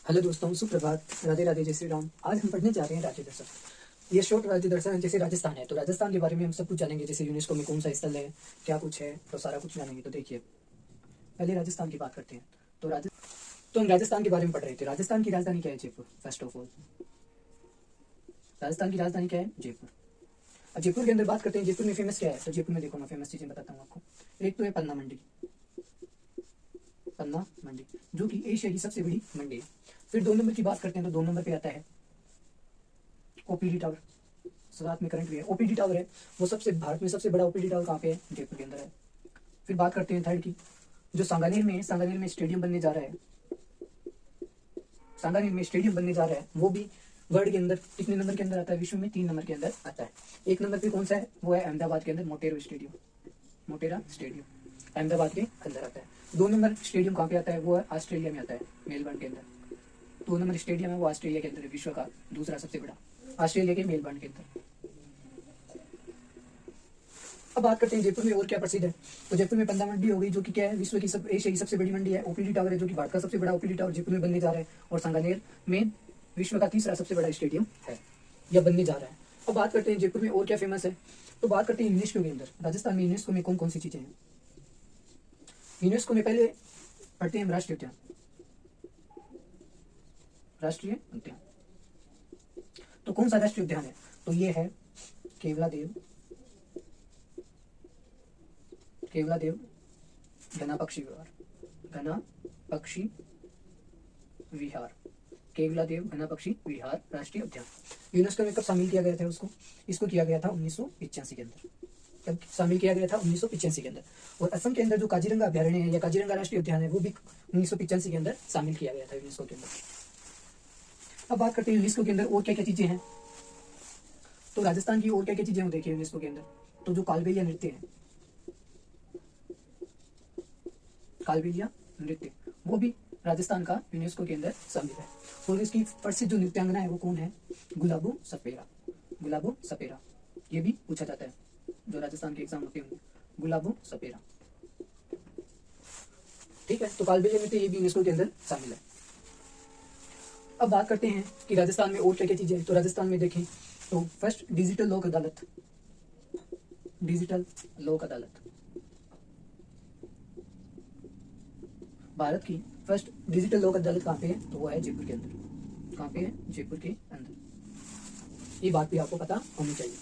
Hello दोस्तों, सुप्रभात, राधे राधे, जय श्री राम। आज हम पढ़ने जा रहे हैं राज्य दर्शन। ये शॉर्ट राज्य दर्शन है। जैसे राजस्थान है तो राजस्थान के बारे में हम सब कुछ जानेंगे। जैसे यूनेस्को में कौन सा स्थल है, क्या कुछ है, तो सारा कुछ जानेंगे। तो देखिए, पहले राजस्थान की बात करते हैं। तो हम राजस्थान के बारे में पढ़ रहे थे। राजस्थान की राजधानी क्या है? Jaipur. First of all, Rajasthan की राजधानी क्या है? जयपुर। अब जयपुर के अंदर बात करते हैं, जयपुर में फेमस क्या है? तो जयपुर में देखो, मैं फेमस चीजें बताता हूँ आपको। एक तो है पन्ना मंडी। पन्ना मंडी जो कि एशिया की सबसे बड़ी मंडी है। फिर 2 नंबर की बात करते हैं तो 2 नंबर पे आता है ओपीडी टावर। साथ में करंट भी है। ओपीडी टावर है वो सबसे भारत में सबसे बड़ा ओपीडी टावर कहाँ पे है? जयपुर के अंदर है। फिर बात करते हैं थर्ड की, जो सांगानेर में है। सांगानेर में स्टेडियम बनने जा रहा है। सांगानेर में स्टेडियम बनने जा रहा है, वो भी वर्ल्ड के अंदर कितने नंबर के अंदर आता है? विश्व में 3 नंबर के अंदर आता है। 1 नंबर पे कौन सा है? वो है अहमदाबाद के अंदर मोटेरा स्टेडियम। मोटेरा स्टेडियम अहमदाबाद के अंदर आता है। 2 नंबर स्टेडियम कहाँ पे आता है? वो है ऑस्ट्रेलिया में आता है, मेलबर्न के अंदर। 2 नंबर स्टेडियम है वो ऑस्ट्रेलिया के अंदर है, विश्व का दूसरा सबसे बड़ा, ऑस्ट्रेलिया के मेलबर्न के अंदर। अब बात करते हैं जयपुर में और क्या प्रसिद्ध है। तो जयपुर में पन्ना मंडी हो गई, जो कि क्या है? विश्व की एशिया की सबसे बड़ी मंडी है। ओपीडी टावर है, जो कि भारत का सबसे बड़ा ओपीडी टावर जयपुर में बनने जा रहा है। और सांगानेर में विश्व का तीसरा सबसे बड़ा स्टेडियम है, यह बनने जा रहा है। अब बात करते हैं जयपुर में और क्या फेमस है। तो बात करते हैं यूनेस्को के अंदर। राजस्थान में यूनेस्को में कौन कौन सी चीजें हैं? यूनेस्को में पहले पढ़ते हैं हम राष्ट्रीय उद्यान। राष्ट्रीय उद्यान तो कौन सा राष्ट्रीय उद्यान है? तो ये है केवलादेव घना पक्षी विहार। घना पक्षी विहार, केवलादेव घना पक्षी विहार राष्ट्रीय उद्यान। यूनेस्को में कब शामिल किया गया था उसको? इसको किया गया था 1985 के अंदर। कब शामिल किया गया था? 1985 के अंदर। और असम के अंदर जो काजीरंगा अभ्यारण्य है या काजीरंगा राष्ट्रीय उद्यान है, वो भी 1985 के अंदर शामिल किया गया था यूनेस्को के अंदर। अब बात करते हैं यूनेस्को के अंदर और क्या क्या चीजें हैं। तो राजस्थान की और क्या क्या चीजें हैं देखिए यूनेस्को के अंदर। तो जो कालबेलिया नृत्य है, कालबेलिया नृत्य, वो भी राजस्थान का यूनेस्को के अंदर शामिल है। और इसकी प्रसिद्ध जो नृत्यांगना है वो कौन है? गुलाबो सपेरा। गुलाबो सपेरा, ये भी पूछा जाता है जो राजस्थान के एग्जाम होते होंगे। गुलाबो सपेरा, ठीक है। तो कालबेलिया नृत्य ये भी यूनेस्को के अंदर शामिल है। अब बात करते हैं कि राजस्थान में और क्या क्या चीजें हैं। तो राजस्थान में देखें तो फर्स्ट डिजिटल लोक अदालत। डिजिटल लोक अदालत, भारत की फर्स्ट डिजिटल लोक अदालत कहाँ पे है? तो वो है जयपुर के अंदर। कहाँ पे है? जयपुर के अंदर। ये बात भी आपको पता होनी चाहिए।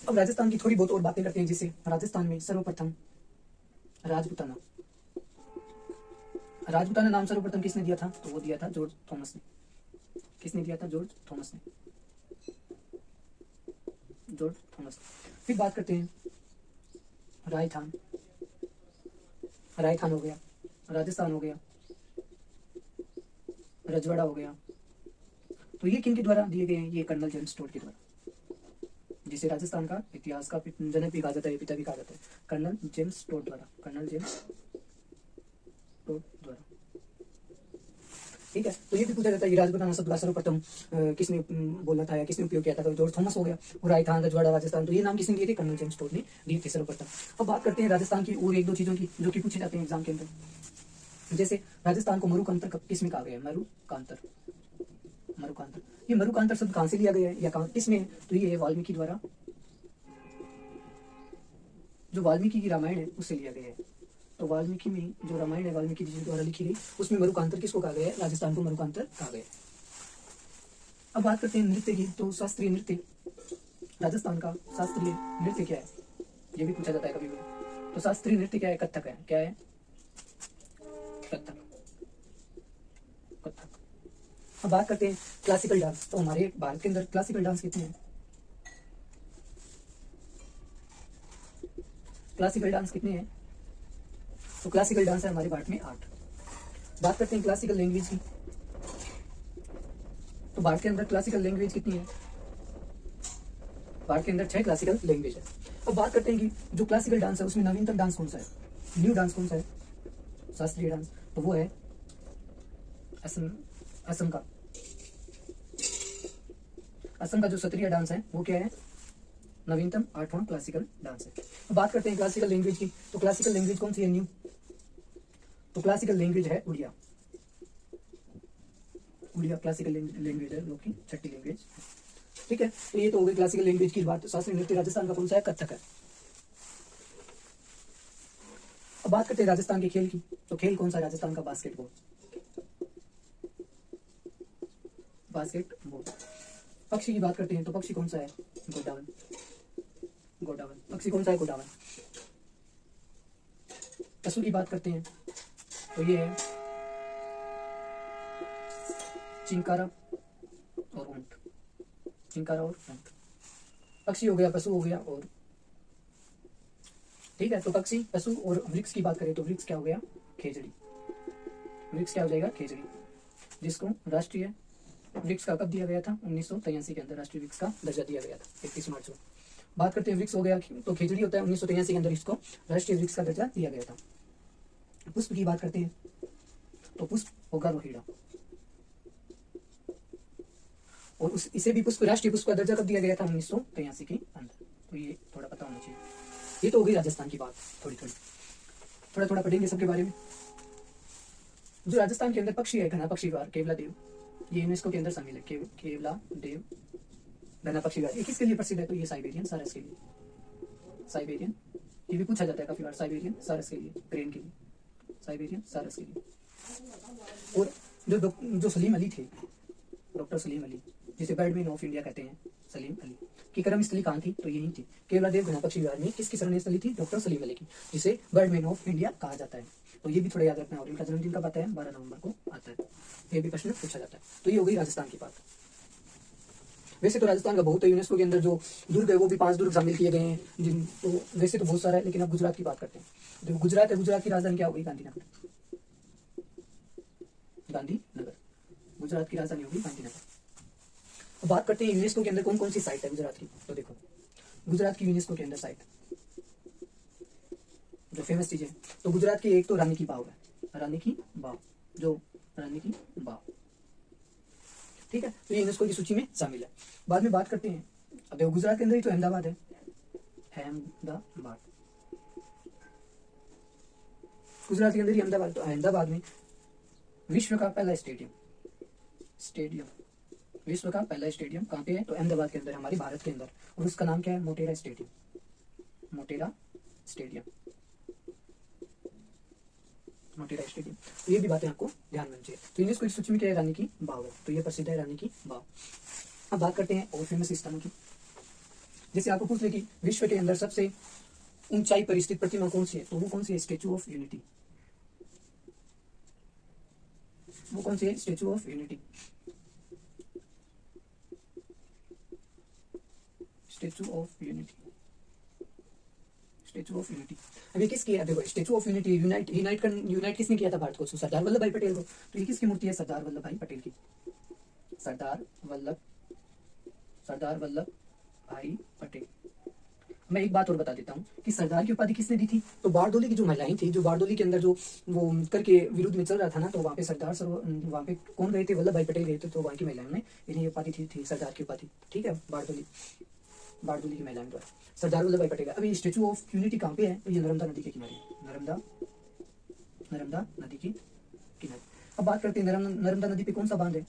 अब राजस्थान की थोड़ी बहुत और बातें करते हैं। जैसे राजस्थान में सर्वप्रथम राजपूताना। राजपूताना नाम सर्वप्रथम किसने दिया था? तो वो दिया था जॉर्ज थॉमस ने। किसने दिया था? जॉर्ज थॉमस ने। George Thomas. फिर बात करते हैं राजस्थान। राजस्थान हो गया, राजस्थान हो गया, रजवाड़ा हो गया। तो ये किन के द्वारा दिए गए हैं? ये कर्नल जेम्स टोड के द्वारा, जिसे राजस्थान का इतिहास का जनक भी कहा जाता है, पिता भी कहा जाता है। कर्नल जेम्स टोड द्वारा, कर्नल जेम्स टोड द्वारा, ठीक है। तो ये भी पूछा जाता है कि राजपूताना शब्द का सर्वप्रथम किसने बोला था या किसने उपयोग किया था? तो जॉर्ज थॉमस हो गया। और राजस्थान, रजवाड़ा, राजस्थान, तो ये नाम किसने दिए थे? कर्नल जेम्स टोड ने दिए थे सर्वप्रथम। अब बात करते हैं राजस्थान की और एक दो चीजों की जो कि पूछे जाते हैं एग्जाम के अंदर। जैसे राजस्थान को मरुकांतर किस में कहा गया है? मरुकांतर। मरुकांतर, ये मरुकांतर शब्द कहाँ से लिया गया है या कहाँ किसमें है? तो ये है वाल्मीकि द्वारा, जो वाल्मीकि की रामायण है उससे लिया गया है। तो वाल्मीकि में जो रामायण है वाल्मीकि जी द्वारा लिखी गई, उसमें मरुकांतर किसको कहा गया है? राजस्थान को मरुकांतर कहा गया है। अब बात करते हैं नृत्य की। तो शास्त्रीय नृत्य, राजस्थान का शास्त्रीय नृत्य क्या है? ये भी पूछा जाता है कभी कभी। तो शास्त्रीय नृत्य क्या है? कथक है। क्या है? कथक। कथक। अब बात करते हैं क्लासिकल डांस। तो हमारे भारत के अंदर क्लासिकल डांस कितने हैं? क्लासिकल डांस कितने हैं? तो क्लासिकल डांस है हमारे भारत में 8। बात करते हैं क्लासिकल लैंग्वेज की। तो भारत के अंदर क्लासिकल लैंग्वेज कितनी है? भारत के अंदर 6 क्लासिकल लैंग्वेज है। अब बात करते हैं कि जो क्लासिकल डांस है उसमें नवीनतम डांस कौन सा है? न्यू डांस कौन सा है? शास्त्रीय डांस, तो वो है असम का। असम का जो सत्रिया डांस है वो क्या है? नवीनतम 8वां क्लासिकल डांस है। तो बात करते हैं क्लासिकल लैंग्वेज की। तो क्लासिकल लैंग्वेज कौन सी है? न्यू। तो क्लासिकल लैंग्वेज है उड़िया। उड़िया क्लासिकल लैंग्वेज है, जो कि छठी लैंग्वेज। ठीक है, तो ये तो हो गई क्लासिकल लैंग्वेज की बात। शास्त्रीय नृत्य राजस्थान का कौन सा है? कथक है। अब बात करते हैं राजस्थान के खेल की। तो खेल कौन सा है राजस्थान का? बास्केटबॉल। बास्केटबॉल। पक्षी की बात करते हैं तो पक्षी कौन सा है? गोडावल। गोडावल पक्षी कौन सा है? गोडावल। पशु की बात करते हैं तो ये है चिंकारा और ऊंट। चिंकारा और ऊंट पक्षी हो गया, पशु हो गया। और ठीक है, तो पक्षी, पशु और वृक्ष की बात करें तो वृक्ष क्या हो गया? खेजड़ी। वृक्ष क्या हो जाएगा? खेजड़ी, जिसको राष्ट्रीय वृक्ष का कब दिया गया था? 1983 के अंदर राष्ट्रीय वृक्ष का दर्जा दिया गया था, 31 मार्च को। बात करते हैं वृक्ष हो गया तो खेजड़ी होता है। 1983 के अंदर इसको राष्ट्रीय वृक्ष का दर्जा दिया गया था। पुष्प की बात करते हैं तो पुष्प होगा रोहिड़ा, और इसे भी पुष्प, राष्ट्रीय पुष्प का दर्जा कब दिया गया था? 1983 के अंदर। तो ये थोड़ा पता होना चाहिए। ये तो हो गई राजस्थान की बात। थोड़ा थोड़ा पढ़ेंगे सबके बारे में। जो राजस्थान के अंदर पक्षी है, घना पक्षी विहार केवला देव, ये यूनेस्को के अंदर शामिल है। केवला देव घना पक्षी विहार। ये किसके लिए प्रसिद्ध है? तो ये साइबेरियन सारस के लिए। साइबेरियन, ये भी पूछा जाता है काफी बार, साइबेरियन सारस के लिए, क्रेन के लिए, साइबेरियन सारस के लिए। और जो सलीम अली थे, डॉक्टर सलीम अली, जिसे बर्डमैन ऑफ इंडिया कहते हैं, सलीम अली की कर्मस्थली कहाँ थी? तो यही थी केवला देव घना पक्षी विहार में। किसकी शरणस्थली थी? डॉक्टर सलीम अली की, जिसे बर्डमैन ऑफ इंडिया कहा जाता है। तो ये भी थोड़ा याद रखना। और इनका जन्मदिन कब आता है? 12 नवंबर को आता है। ये भी प्रश्न पूछा जाता है। तो ये हो गई राजस्थान की बात। वैसे तो राजस्थान का बहुत है, यूनेस्को के अंदर जो दुर्ग है वो भी 5 दुर्ग शामिल किए गए हैं, जिन तो वैसे तो बहुत सारा है। लेकिन अब गुजरात की बात करते हैं। जो गुजरात है, गुजरात की राजधानी क्या होगी? गांधीनगर। गांधीनगर गुजरात की राजधानी होगी, गांधीनगर। अब बात करते हैं यूनेस्को के अंदर कौन कौन सी साइट है गुजरात की। तो देखो, गुजरात की यूनेस्को के अंदर साइट जो फेमस चीजें, तो गुजरात की एक तो रानी की बाव है। रानी की बाव, जो रानी की बाव, ठीक है, तो ये यूनेस्को की सूची में शामिल है। बाद में बात करते हैं, अब देखो गुजरात के अंदर ही तो अहमदाबाद है। अहमदाबाद गुजरात के अंदर ही अहमदाबाद। तो अहमदाबाद में विश्व का पहला स्टेडियम विश्व का पहला स्टेडियम कहाँ पे है? तो अहमदाबाद के अंदर, हमारे भारत के अंदर। और उसका नाम क्या है? Motera stadium. Motera stadium. Motera stadium. तो ये भी बातें आपको ध्यान में चाहिए। तो यूनेस्को की सूची में क्या है? रानी की बाव है। तो ये प्रसिद्ध है, रानी की बाव। अब बात करते हैं और फेमस स्थानों की। जैसे आपको पूछ ले कि विश्व के अंदर सबसे ऊंचाई पर स्थित प्रतिमा कौन सी है? तो वो कौन सी है? Statue of unity. वो कौन सी है? Statue of unity. Statue of unity. Statue of unity अभी किसकी है? देखो, स्टेचू ऑफ यूनिटी यूनाइट किसने किया था भारत को? सरदार वल्लभ भाई पटेल को। तो ये किसकी मूर्ति है? सरदार वल्लभ भाई पटेल की। सरदार वल्लभ भाई पटेल। मैं एक बात और बता देता हूँ कि सरदार की उपाधि किसने दी थी? तो बारडोली की जो महिलाएं थी, जो बारडोली के अंदर जो वो करके विरोध में चल रहा था ना, तो वहाँ पे वहाँ पे कौन गए थे? वल्लभ भाई पटेल गए थे। तो वहाँ की महिलाओं ने इन्हें उपाधि थी सरदार की उपाधि। ठीक है, बारडोली की महिलाओं द्वारा सरदार वल्लभ भाई पटेल। अभी स्टेचू ऑफ यूनिटी कहाँ पे है? तो ये नर्मदा नदी के किनारे। नर्मदा नदी के किनारे। अब बात करते हैं नर्मदा नदी पे कौन सा बांध है?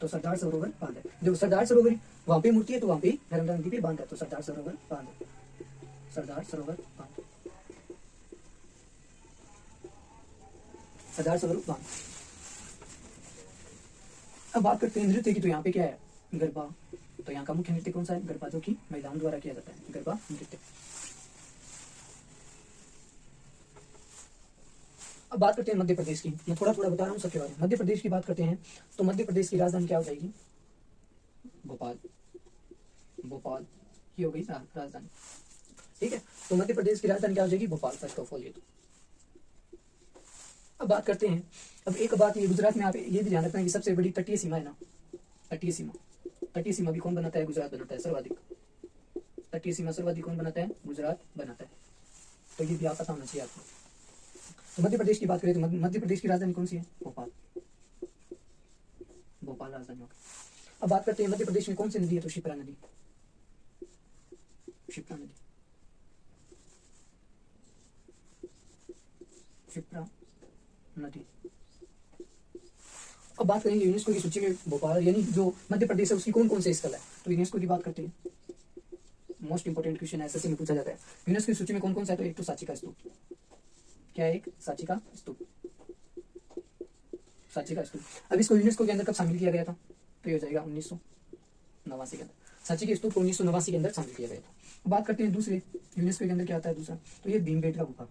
तो सरदार सरोवर बांध है। जो सरदार सरोवर वहां पे मूर्ति है, तो वहां पे नर्मदा नदी पे बांध है। तो सरदार सरोवर बांध है। सरदार सरोवर बांध। सरदार सरोवर बांध। अब बात करते हैं नृत्य की। तो यहाँ पे क्या है? गरबा। तो यहाँ का मुख्य नृत्य कौन सा है? गरबा, जो कि महिलाओं द्वारा किया जाता है, गरबा नृत्य। अब बात करते हैं मध्य प्रदेश की। मैं थोड़ा थोड़ा बता रहा हूँ सबके बारे में। मध्य प्रदेश की बात करते हैं तो मध्य प्रदेश की राजधानी क्या हो जाएगी? भोपाल। भोपाल ये हो गई राजधानी। ठीक है, तो मध्य प्रदेश की राजधानी क्या हो जाएगी? भोपाल। फर्स्ट ऑफ ऑल ये तो। अब बात करते हैं, अब एक बात ये, गुजरात में आप ये भी ध्यान रखना कि सबसे बड़ी तटीय सीमा है ना, तटीय सीमा भी कौन बनाता है? गुजरात बनाता है सर्वाधिक। तटीय सीमा सर्वाधिक कौन बनाता है? गुजरात बनाता है। तो ये भी आप पता होना चाहिए आपको। तो मध्य प्रदेश की बात करें तो मध्य प्रदेश की राजधानी कौन सी है? भोपाल। भोपाल राजधानी होगी। अब बात करते हैं मध्य प्रदेश में कौन सी नदी है? तो शिप्रा नदी। शिप्रा नदी। शिप्रा नदी। अब बात करेंगे यूनेस्को की सूची में भोपाल यानी जो मध्य प्रदेश है उसकी कौन कौन से स्थल है। तो यूनेस्को की बात करते हैं, मोस्ट इंपोर्टेंट क्वेश्चन एसएससी में पूछा जाता है। यूनेस्को की सूची में कौन कौन सा है, तो एक तो सांची का स्तूप, क्या है, एक सांची का स्तूप, सांची का स्तूप। अब इसको यूनेस्को के अंदर कब शामिल किया गया था, तो ये हो जाएगा 1989 के अंदर। सांची के स्तूप को 1989 के अंदर शामिल किया गया था। बात करते हैं दूसरे यूनेस्को के अंदर क्या आता है दूसरा, तो ये भीमबेटका गुफा,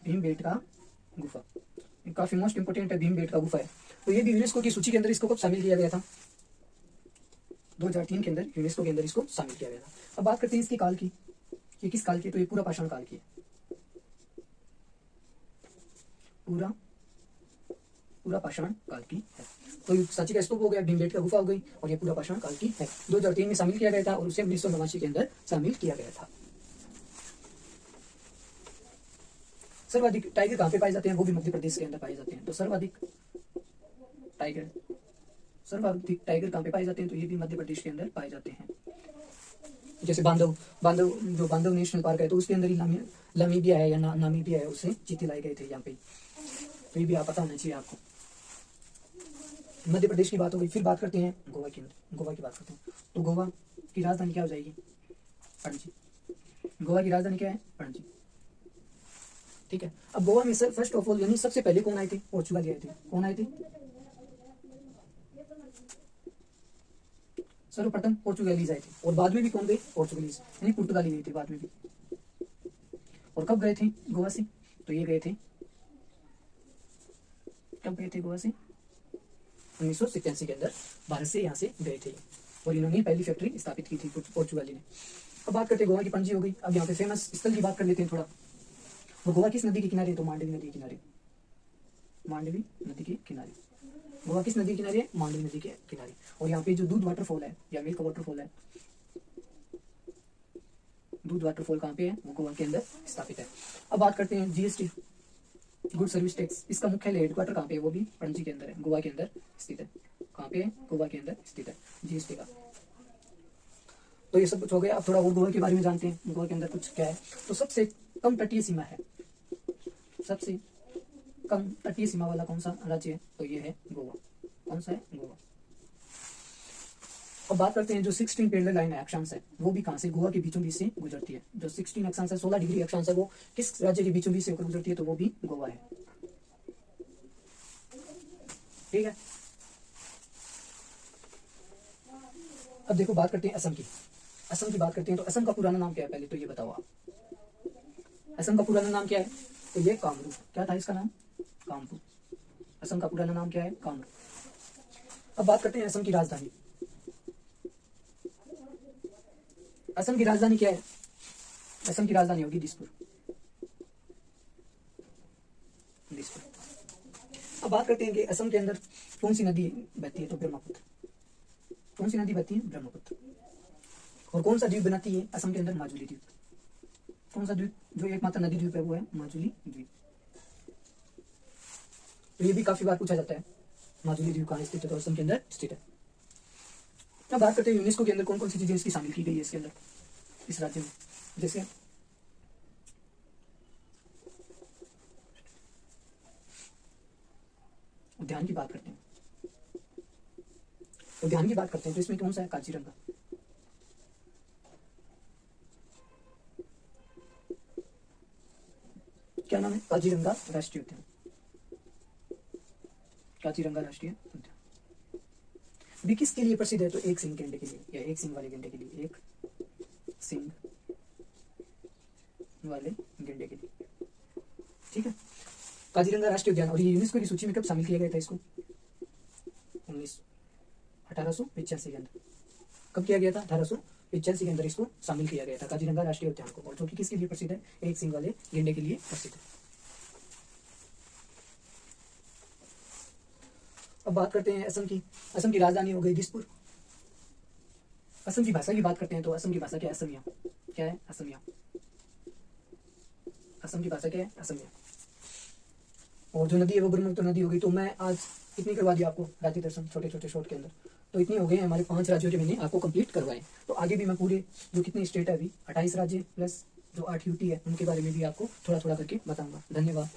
भीमबेटका गुफा काफी मोस्ट इंपोर्टेंट है, भीमबेटका गुफा है। तो ये भी यूनेस्को की सूची के अंदर इसको कब शामिल किया गया था, 2003 के अंदर यूनेस्को के अंदर इसको शामिल किया गया था। अब बात करते हैं इसके काल की, ये किस काल की, तो ये पूरा पाषाण काल की है, पूरा पाषाण काल की है। तो सांची का स्तूप हो गया, भीमबेटका गुफा हो गई, और ये पूरा पाषाण काल की है। 2003 में शामिल किया गया था और उसे 1989 के अंदर शामिल किया गया था। सर्वाधिक टाइगर कहाँ पे पाए जाते हैं, वो भी मध्य प्रदेश के अंदर पाए जाते हैं। तो सर्वाधिक टाइगर कहाँ पे पाए जाते हैं, तो ये भी मध्य प्रदेश के अंदर पाए जाते हैं। जैसे बांधव नेशनल पार्क है, तो उसके अंदर ही नामीबिया है या नामीबिया है, उससे चीते लाए गए थे यहाँ पे। तो ये भी आप पता होना चाहिए आपको। मध्य प्रदेश की बात हो गई, फिर बात करते हैं गोवा की बात करते हैं। तो गोवा की राजधानी क्या हो जाएगी, पणजी। गोवा की राजधानी क्या है, पणजी। ठीक है। अब गोवा में सर फर्स्ट ऑफ ऑल यानी सबसे पहले कौन आए थे, पोर्चुगाली आए थे। कौन आए थे, सर्वप्रथम पोर्चुगालीज आए थे, और बाद में भी कौन गए, पोर्चुगलीज यानी पुर्तगाली गए थे बाद में भी। और कब गए थे गोवा से, तो ये गए थे, कब गए थे गोवा से, 1987 के अंदर भारत से यहाँ से गए थे, और इन्होंने पहली फैक्ट्री स्थापित की थी पोर्चुगाली ने। अब बात करते हैं गोवा की पणजी हो गई। अब यहाँ पे फेमस स्थल की बात कर लेते हैं थोड़ा। तो गोवा किस नदी के किनारे, तो मांडवी नदी के किनारे, मांडवी नदी के किनारे। गोवा किस नदी के किनारे है, मांडवी नदी के किनारे। और यहाँ पे जो दूध वाटरफॉल है या मिल्क वाटरफॉल है, दूध वाटरफॉल कहाँ पे है, वो गोवा के अंदर स्थापित है। अब बात करते हैं जीएसटी, गुड सर्विस टैक्स। इसका मुख्यालय हेडक्वार्टर कहाँ पे है, वो भी पणजी के अंदर है, गोवा के अंदर स्थित है। कहाँ पे है, गोवा के अंदर स्थित है जीएसटी का। तो ये सब कुछ हो गया। अब थोड़ा वो गोवा के बारे में जानते हैं, गोवा के अंदर कुछ क्या है। तो सबसे कम तटीय सीमा है, सबसे कम तटीय सीमा वाला कौन सा राज्य है, तो ये है गोवा। कौन सा है, गोवा। अब बात करते हैं जो 16 पैरेलल लाइन है, अक्षांश है, वो भी कहाँ से, गोवा के बीचों बीच से गुजरती है। जो 16 अक्षांश है, 16 डिग्री अक्षांश है, वो किस राज्य के बीचों बीच से होकर गुजरती है, तो वो भी गोवा है। ठीक है। अब देखो बात करते हैं असम की। असम की बात करते हैं तो असम का पुराना नाम क्या है, पहले तो ये बताओ आप। असम का पुराना नाम क्या है, तो ये कामरूप। क्या था इसका नाम, कामरूप। असम का पुराना नाम क्या है, कामरूप। अब बात करते हैं असम की राजधानी। असम की राजधानी क्या है, असम की राजधानी होगी दिसपुर। अब बात करते हैं कि असम के अंदर कौन सी नदी बहती है, तो ब्रह्मपुत्र। कौन सी नदी बहती है, ब्रह्मपुत्र। और कौन सा द्वीप बनाती है असम के अंदर, माजुली द्वीप। कौन सा द्वीप, जो एकमात्र नदी द्वीप है वो है माजुली द्वीप। तो ये भी काफी बार पूछा जाता है, माजुली द्वीप कहाँ स्थित है, तो असम के अंदर स्थित है। अब बात करते हैं यूनेस्को के अंदर कौन कौन सी चीजें इसकी शामिल की गई है इसके अंदर, इस राज्य में। जैसे उद्यान की बात करते हैं, उद्यान की बात करते हैं तो इसमें कौन सा है, काजीरंगा। क्या नाम है, काजीरंगा राष्ट्रीय उद्यान। काजीरंगा राष्ट्रीय उद्यान भी किसके लिए प्रसिद्ध है, तो एक सिंह गेंडे के लिए, या एक सिंह वाले गेंडे के लिए, एक सिंह वाले गेंडे के लिए। ठीक है। काजीरंगा राष्ट्रीय उद्यान, और ये यूनेस्को की सूची में कब शामिल किया गया था इसको, 1885 के अंदर। कब किया गया था, 1885 के अंदर इसको शामिल किया गया था काजीरंगा राष्ट्रीय उद्यान को, और जो कि किसके लिए प्रसिद्ध है, एक सिंह वाले गेंडे के लिए प्रसिद्ध है। अब बात करते हैं असम की। असम की राजधानी हो गई दिसपुर। असम की भाषा की बात करते हैं तो असम की भाषा क्या है, असमिया। क्या है, असमिया। असम की भाषा क्या है, असमिया। और जो नदी है वो ब्रह्मपुत्र नदी हो गई। तो मैं आज इतनी करवा दी आपको राज्य दर्शन छोटे छोटे शॉर्ट के अंदर। तो इतने हो गए हमारे 5 राज्यों के मैंने आपको कंप्लीट करवाए। तो आगे भी मैं पूरे जो कितने स्टेट है अभी 28 राज्य प्लस जो 8 यूटी है उनके बारे में भी आपको थोड़ा थोड़ा करके बताऊंगा। धन्यवाद।